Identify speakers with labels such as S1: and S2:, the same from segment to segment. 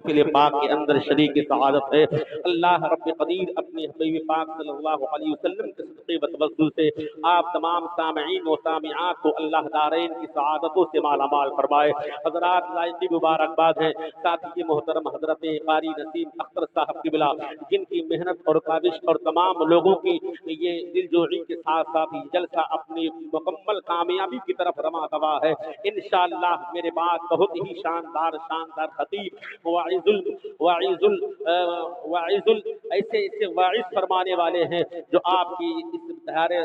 S1: محفل پاک کے اندر شریک سعادت ہے۔ اللہ رب قدیر اپنے حبیب پاک صلی اللہ علیہ وسلم کے صدقے و توسل سے آپ تمام سامعین و سامعات کو اللہ دارین کی سعادتوں سے مالا مال فرمائے۔ حضرات لائقی مبارکباد ہے ساتھی محترم حضرت قاری نسیم اختر صاحب قبلہ، جن کی محنت اور کاوش اور تمام لوگوں کی یہ دل جوئی کے ساتھ ساتھ یہ جلسہ اپنی مکمل کامیابی کی طرف رواں دوا ہے۔ انشاءاللہ میرے بعد بہت ہی شاندار خطیب واعظ ایسے واعظ فرمانے والے ہیں جو آپ کی اس دھارے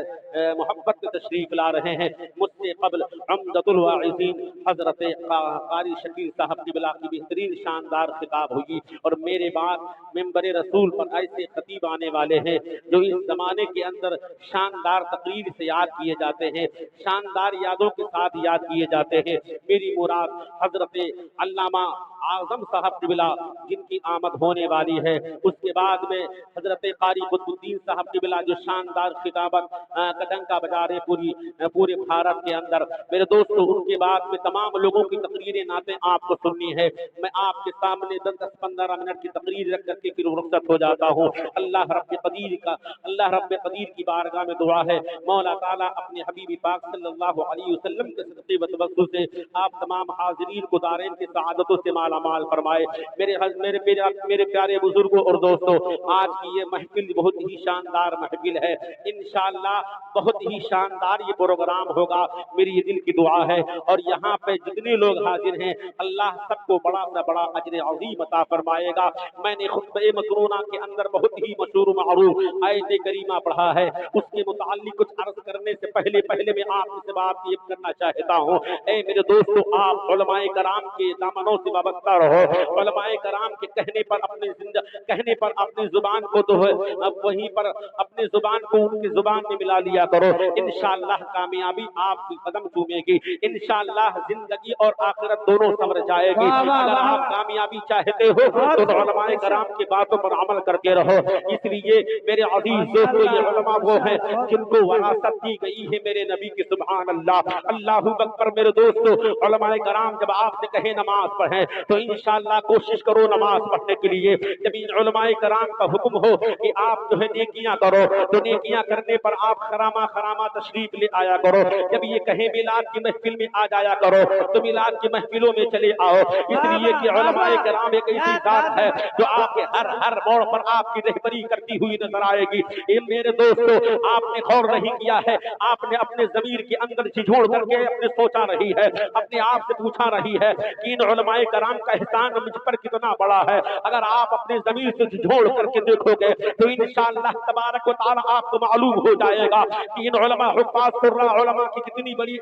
S1: محبت میں تشریف لا رہے ہیں۔ مجھ سے قبل عمدۃ الواعظین حضرت قاری شکیل صاحب قبلہ کی بہترین شاندار خطاب ہوگی، اور میرے بعد منبر رسول پر ایسے خطیب آنے والے ہیں جو اس زمانے کے اندر شاندار تقریر سے یاد کیے جاتے ہیں، شاندار یادوں کے ساتھ یاد کیے جاتے ہیں۔ میری مراد حضرت علامہ اعظم صاحب قبلہ جن کی آمد ہونے والی ہے، اس کے بعد میں حضرت قاری قطب الدین صاحب قبلہ جو شاندار خطابت کا ڈنکا بجا رہے پورے بھارت کے اندر۔ میرے دوستو ان کے بعد میں تمام لوگوں کی تقریریں نعتیں آپ کو سننی ہے۔ میں آپ کے سامنے 10-15 منٹ کی تقریر رکھ کر کے پھر رخصت ہو جاتا ہوں۔ اللہ رب قدیر کی بارگاہ میں دعا ہے مولا تعالیٰ اپنے حبیب پاک صلی اللہ علیہ وسلم کے صدقے و توسل سے آپ تمام حاضرین کو دارین کی سعادتوں سے مالا مال فرمائے۔ میرے پیارے بزرگوں اور دوستوں، آج کی یہ محفل بہت ہی شاندار محفل ہے۔ انشاءاللہ بہت ہی شاندار یہ پروگرام ہوگا، میری یہ دل کی دعا ہے۔ اور یہاں پہ جتنے لوگ حاضر ہیں اللہ سب کو بڑا سے بڑا اجر عظیم عطا فرمائے گا۔ میں نے خطبہ مسنونہ کے اندر بہت ہی مشہور و معروف آیت کریمہ پڑھا ہے، اس کے متعلق کچھ عرض کرنے سے پہلے میں آپ سے بات یہ کرنا چاہتا ہوں، اے میرے دوستو، آپ علماء کرام کے دامنوں سے وابستہ رہو۔ علماء کرام کے کہنے پر اپنی زبان کو تو وہیں پر اپنی زبان کو ان کی زبان میں ملا لیا کرو۔ انشاءاللہ کامیابی آپ کی قدم چومے گی، انشاءاللہ زندگی اور آخرت دونوں سنور جائے گی۔ اگر آپ کامیابی چاہتے ہو تو علماء کرام کی باتوں پر عمل کرتے رہو۔ اس لیے میرے عزیز دوستو، یہ علماء وہ ہیں جن کو وراثت دی گئی ہے میرے نبی کی، سبحان اللہ، اللہ اکبر۔ میرے دوستو، علماء کرام جب آپ سے کہیں نماز پڑھیں تو انشاءاللہ کوشش کرو نماز پڑھنے کے لیے۔ جب ان علماء کرام کا حکم ہو کہ آپ جو ہے نیکیاں کرو تو نیکیاں کرنے پر آپ خرامہ تشریف لے آیا کرو۔ جب یہ کہیں میلاد کی محفل میں آ جایا کرو تو میلاد کی محفلوں میں چلے آؤ، اس لیے کہ علماء کرام ایک ایسی ذات ہے جو آپ کے ہر موڑ پر آپ کی رہبری کرتی ہوئی نظر آئے گی۔ میرے دوستو، آپ نے غور نہیں کیا ہے، آپ نے اپنے ضمیر کے اندر جھجھوڑ کر کے اپنے سوچا رہی ہے، اپنے آپ سے پوچھا رہی ہے کہ ان علماء کرام کا احسان مجھ پر کتنا بڑا ہے۔ اگر آپ اپنے ضمیر سے جھجھوڑ کر کے دیکھو گے تو انشاءاللہ تبارک و تعالی آپ کو معلوم ہو جائے گا کہ ان علماء حفاظ علماء کی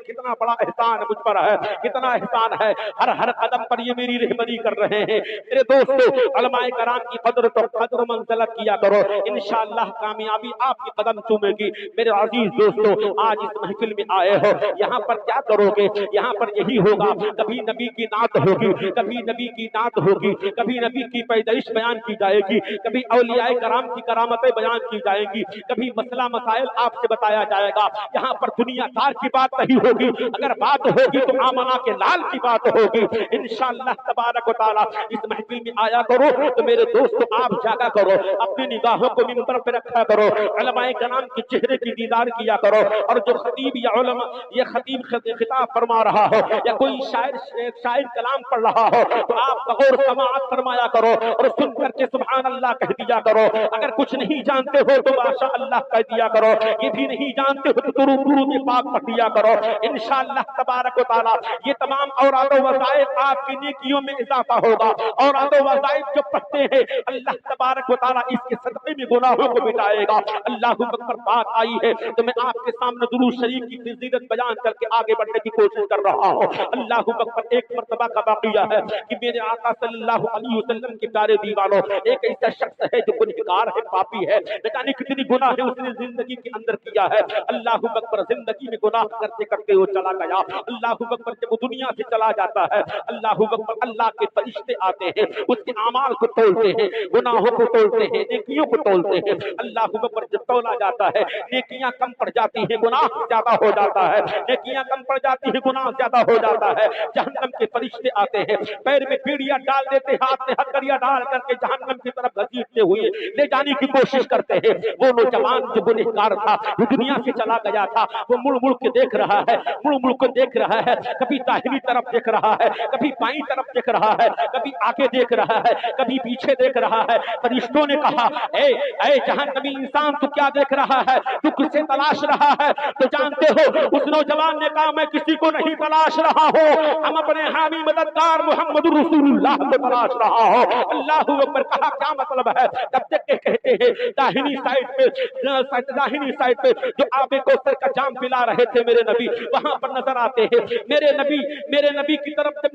S1: کتنا بڑا احسان مجھ پر ہے، کتنا احسان ہے۔ ہر قدم پر یہ میری رہبری کر رہے ہیں۔ میرے دوستو، علماء کرام کی قدر و منزلت کیا کرو، انشاءاللہ کامیابی آپ کی قدم چومے گی۔ میرے عزیز دوستو، آج اس محفل میں آئے ہو، یہاں پر کیا کرو گے؟ یہاں پر یہی ہوگا، کبھی نبی کی نعت ہوگی، کبھی نبی کی پیدائش بیان کی جائے گی، کبھی اولیاء کرام کی کرامتیں بیان کی جائے گی، کبھی مسئلہ مسائل آپ سے بتایا جائے گا۔ یہاں پر دنیا دار کی بات نہیں ہوگی، اگر بات ہوگی تو آمنہ کے لال کی بات ہوگی۔ انشاءاللہ تبارک و تعالی اس محفل میں آیا کرو تو میرے دوستو آپ جاگا کرو، اپنی نگاہوں کو منبر پہ رکھا کرو، علماء کرام کے چہرے کی دیدار کیا کرو، اور جو خطیب یا علماء یہ خطیب خطاب فرما رہا ہو یا کوئی شاعر کلام پڑھ رہا ہو تو آپ غور سماعت فرمایا کرو اور سن کر کے سبحان اللہ کہہ دیا کرو۔ اگر کچھ نہیں جانتے ہو تو ماشاء اللہ کہہ دیا کرو، یہ بھی نہیں جانتے ہو تو درود پاک پڑھ دیا کرو۔ انشاءاللہ تبارک و تعالی یہ تمام اوراد و وظائف آپ کی نیکیوں میں اضافہ ہوگا۔ اوراد و وظائف جو پڑھتے ہیں اللہ تبارک و تعالی اس کے صدقے میں گناہوں کو مٹائے گا۔ اللہ اکبر۔ بات آئی ہے تو میں آپ کے سامنے درود شریف کی فضیلت بیان کر کے آگے بڑھنے کی کوشش کر رہا ہوں۔ اللہ اکبر۔ ایک مرتبہ کا واقعہ ہے کہ میرے آقا صلی اللہ علیہ وسلم کے پیارے دیوانوں، ایک ایسا شخص ہے جو گنہگار ہے، پاپی ہے، نہ جانے کتنی گناہ ہے اس نے زندگی کے اندر کیا ہے۔ اللہ اکبر، زندگی میں گناہ کرتے کرتے وہ چلا گیا۔ اللہ اکبر، جب وہ دنیا سے چلا جاتا ہے، اللہ اکبر، اللہ کے فرشتے آتے ہیں، اس کے اعمال کو تولتے ہیں، گناہوں کو تولتے ہیں، نیکیوں کو تولتے ہیں۔ اللہ اکبر، جب تولا جاتا ہے نیکیاں کم پڑ جاتی ہیں، گناہ زیادہ ہو جاتا ہے، نیکیاں کم پڑ جاتی ہیں، گناہ زیادہ ہو جاتا ہے۔ جہنم کے فرشتے آتے ہیں، پیر میں بیڑیاں ڈال دیتے، ہاتھ میں ہتھکڑیاں ڈال کر کے جہنم کی طرف گھسیٹتے ہوئے لے جانے کی کوشش کرتے ہیں۔ وہ نوجوان جو گنہگار تھا، وہ دنیا سے چلا گیا تھا، وہ مڑ مڑ کے دیکھ رہا ہے، مڑ مڑ کے دیکھ رہا ہے، کبھی داہنی طرف دیکھ رہا ہے، کبھی بائیں طرف دیکھ رہا ہے، کبھی آگے دیکھ رہا ہے، کبھی پیچھے دیکھ رہا ہے۔ فرشتوں نے کہا، اے جہنمی انسان، تو کیا دیکھ رہا ہے؟ تو کسے تلاش رہا ہے؟ تو جانتے ہو اس نوجوان نے کہا، میں کسی کو نہیں تلاش رہا ہوں، ہم اپنے حامی مددگار محمد رسول اللہ کو تلاش رہا ہوں۔ اللہ اکبر، کہا کیا مطلب ہے؟ جب تک کہ کہتے ہیں داہنی سائڈ پہ جو آب کوثر کا جام پلا رہے تھے میرے نبی، وہاں پر نظر آتے ہیں میرے نبی کی طرف جب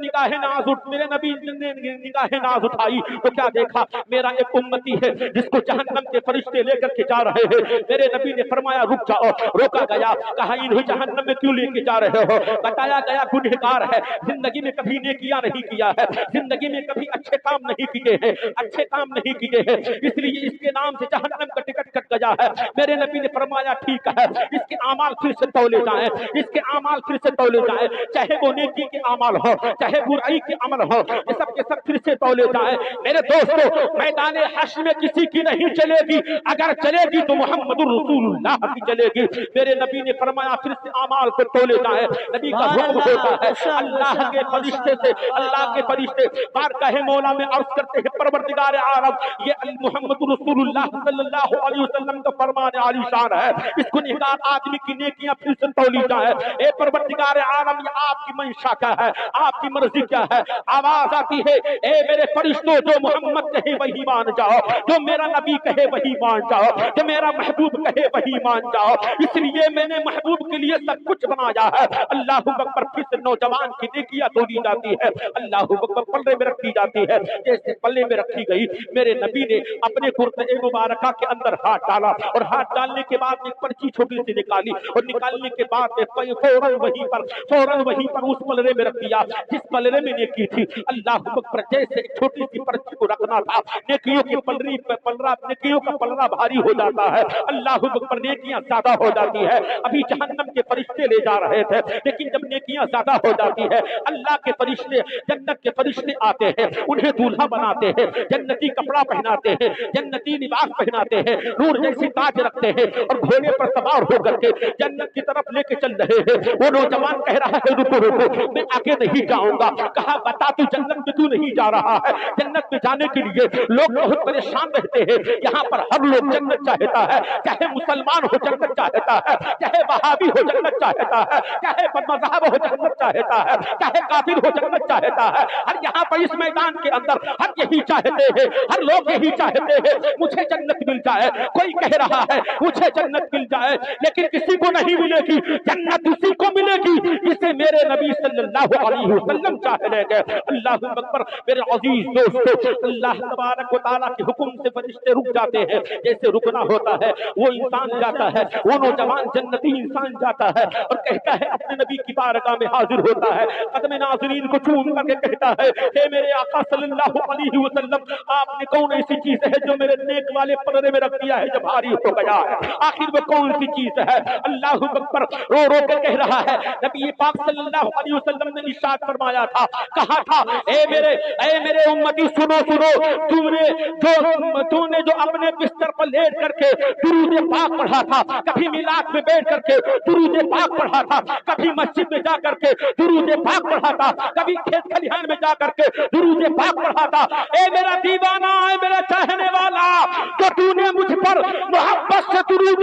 S1: میرے نبی نے نگاہ ناز اٹھائی تو کیا دیکھا؟ میرا ایک امتی ہے جس کو جہنم کے فرشتے لے کر کے جا رہے ہیں۔ میرے نبی نے فرمایا رک جاؤ، روکا گیا، کہا انہیں جہنم میں کیوں لے کے جا رہے ہو؟ بتایا گیا گنہگار ہے، زندگی میں کبھی نیکیاں نہیں کیا ہے، زندگی میں کبھی اچھے کام نہیں کیے ہیں، اس لیے اس کے نام سے جہنم کا ٹکٹ کٹ گیا ہے۔ میرے نبی نے فرمایا ٹھیک ہے، اس کے اعمال پھر سے تولے جائیں، اس کے اعمال پھر سے تولے جائیں، چاہے وہ نیکی کے اعمال ہو چاہے برائی کے عمل ہو، یہ سب کے سب پھر سے تولے جائیں۔ میرے دوستو، میدان حشر میں کسی کی نہیں چلے گی، اگر چلے گی تو محمد رسول اللہ کی چلے گی۔ میرے نبی نے فرمایا پھر سے اعمال کو تولے جائیں۔ نبی کا حکم ہوتا ہے، اللہ کے فرشتے بارگاہ مولا میں عرض کرتے ہیں پروردگار عالم، یہ محمد رسول اللہ صلی اللہ علیہ وسلم کا فرمان عالی شان ہے، اس گنہگار آدمی کی نیکیاں پھر سے تولی جائیں۔ اے پروردگار عالم، یہ آپ کی منشا کیا ہے؟ آپ کی مرضی کیا ہے؟ آواز آتی ہے، اے میرے فرشتوں، جو محمد کہے وہی مان جاؤ، جو میرا نبی کہے وہی مان جاؤ، جو میرا محبوب کہے وہی مان جاؤ، اس لیے میں نے محبوب کے لیے سب کچھ بنایا ہے۔ اللہ اکبر، پھر سے نوجوان کی نیکیاں تولی جاتی ہے، اللہ اکبر، پلے میں رکھی جاتی ہے۔ جیسے پلے میں رکھی گئی، میرے نبی نے اپنے کرتے مبارکہ کے اندر ہاتھ ڈالا، اور ہاتھ ڈالنے کے بعد ایک پرچی چھوٹی سی نکالی، اور نکالنے کے بعد فوراً وہیں پر اس پلڑے میں رکھ دیا جس پلڑے میں نیکی تھی۔ اللہ اکبر، جیسے ایک چھوٹی سی پرچی کو رکھنا تھا، نیکیوں کا پلڑا بھاری ہو جاتا ہے، اللہ اکبر، نیکیاں زیادہ ہو جاتی ہے۔ ابھی جہنم کے فرشتے لے جا رہے تھے، لیکن جب نیکیاں زیادہ ہو جاتی ہے، اللہ کے فرشتے، جنت کے فرشتے آتے ہیں، انہیں دولہا بناتے ہیں، جنتی کپڑا پہناتے ہیں، جنتی لباس پہناتے ہیں، نور جیسی تاج رکھتے ہیں، اور گھوڑے پر سوار ہو کر کے جنت کی طرف لے کے چل رہے ہیں۔ وہ نوجوان کہہ رہا ہے رکو رکو، میں آگے نہیں جاؤں گا۔ کہا بتا تو جنت میں تو نہیں جا رہا ہے؟ جنت میں جانے کے لیے لوگ بہت پریشان رہتے ہیں، یہاں پر ہر لوگ جنت چاہتا ہے، چاہے مسلمان ہو جنت چاہتا ہے، چاہے وہابی ہو جنت چاہتا ہے، چاہے بدمذہب ہو جنت چاہتا ہے، چاہے کافر ہو جنت چاہتا ہے۔ ہر یہاں پر اس میدان کے اندر ہر یہی چاہتے ہیں، ہر لوگ یہی چاہتے ہیں مجھے جنت مل جائے۔ کوئی کہہ رہا ہے مجھے جنت مل جائے، لیکن کسی کو نہیں ملے گی، جنت اسی کو ملے گی جسے میرے نبی صلی اللہ علیہ وسلم چاہ لے گئے۔ اللہ اکبر، میرے عزیز دوستو، اللہ تبارک و تعالیٰ کے حکم سے فرشتے رک جاتے ہیں، جیسے رکنا ہوتا ہے وہ انسان جاتا ہے، وہ نوجوان جنتی انسان جاتا ہے اور کہتا ہے اپنے نبی کی بارگاہ میں حاضر ہوتا ہے، قدم ناظرین کو چوم کر کے کہتا ہے اے میرے آقا صلی اللہ علیہ وسلم، آپ نے کون ایسی چیز ہے جو میرے نیک والے پلڑے میں رکھ دیا ہے جو بھاری ہو گیا ہے؟ آخر وہ کون سی چیز ہے؟ اللہ اکبر، رو رو کے کہہ رہا ہے۔ نبی پاک صلی اللہ علیہ وسلم نے ارشاد فرمایا تھا، کہا تھا اے میرے امتی سنو، تو نے جو اپنے بستر پر لیٹ کر کے درود پاک پڑھا تھا، کبھی میلاد میں بیٹھ کر کے درود پاک پڑھا تھا، کبھی مسجد میں جا کر کے درود پاک پڑھا تھا، کبھی کھیت کھلیان میں جا کر کے درود پاک پڑھا تھا، اے میرا دیوانہ، اے میرا چاہنے والا، تو تو نے مجھ پر محبت سے درود